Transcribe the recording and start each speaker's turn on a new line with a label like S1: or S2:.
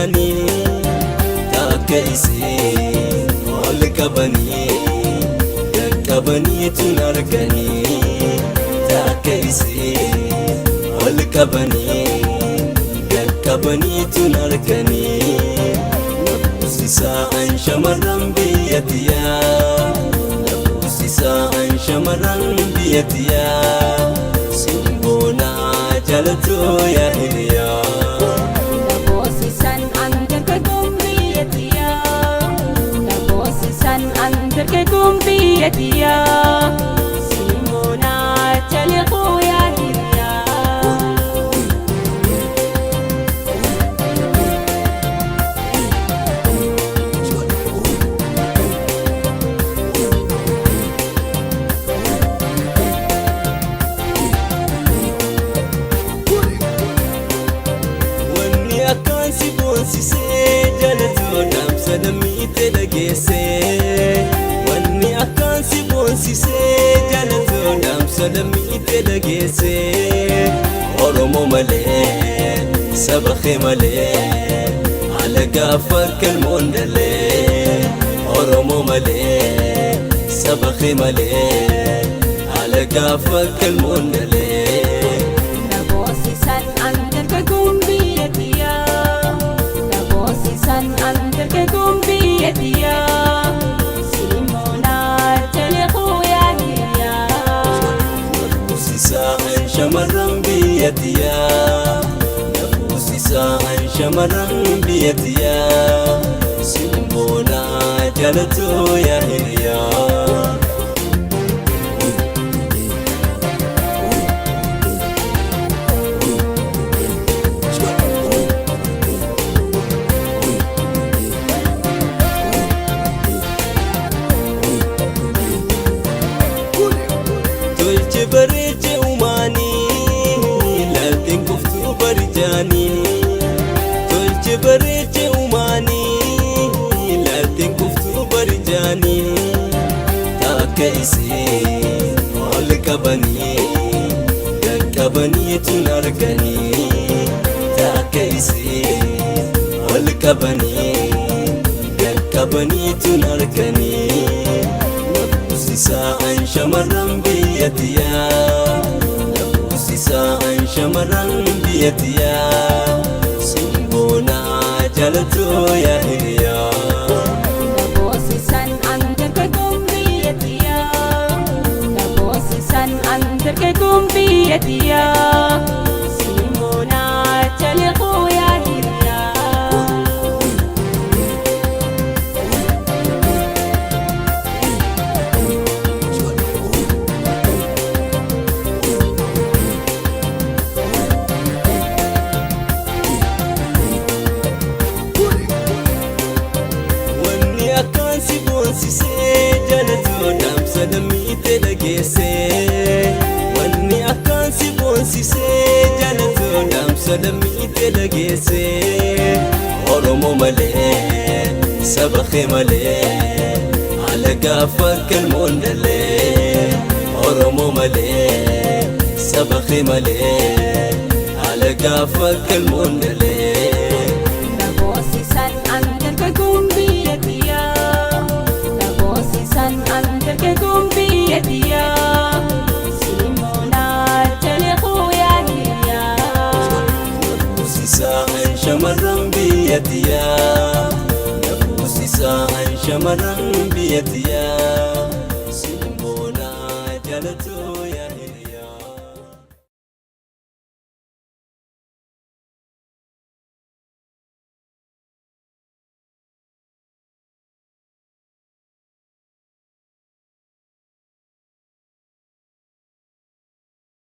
S1: isaanii akka isii ol qabanii qaqqabaniituun arganii akka isii ol qabanii qaqqabaniituun arganii nafuusisaan shamarran biyyattiyaa nafuusisaan shamarran biyyattiyaa simboonaa jaalatoo yaa hiriyaa
S2: nafuusisan andargagoon biyyattiyaa nafuusisan andargagoon biyyattiyaa simboonaa jaalatoo yaa hiriyaa
S1: akkaan si boonsisee jaalatoo dhaamsa lammiitti dhageessee wanni akkaan si boonsisee jaalatoo dhaamsa lammiitti dhageessee Oromoo malee saba kee malee alagaaf harkaan moondalee Oromoo malee saba kee malee alagaaf harkaan moondalee
S2: nafuusisan andargagoon biyyattiyaa nafuusisan andargagoon biyyattiyaa simboonaa jaalatoo yaa hiriyaa
S1: nafuusisaan shamarran biyyattiyaa nafuusisaan shamarran biyyattiyaa simboonaa jaalatoo yaa hiriyaa tolche bareeche uumanii laalteen koftuu barijaanii tolche bareeche uumanii laalteen koftuu barijaanii akka isii ol qabanii qaqqabaniituun arganii akka isii ol qabanii qaqqabaniituun arganii nafuusisaan shamarran biyyattiyaa nafuusisaan shamarran biyyattiyaa simboonaa jaalatoo yaa hiriyaa
S2: nafuusisan andargagoon biyyattiyaa nafuusisan andargagoon biyyattiyaa simboonaa jaalatoo yaa hiriyaa
S1: wanni akkaan si boonsisee jaalatoo dhaamsa lammiitti dhageessee wanni akkaan si boonsisee jaalatoo dhaamsa lammiitti dhageessee Oromoo malee saba kee malee alagaaf harkaan moondalee Oromoo malee saba kee malee alagaaf harkaan moondalee
S2: nafuusisan andargagoon biyyattiyaa nafuusisan andargagoon biyyattiyaa simboonaa jaalatoo yaa hiriyaa
S1: nafuusisaan shamarran biyyattiyaa nafuusisaan shamarran biyyattiyaa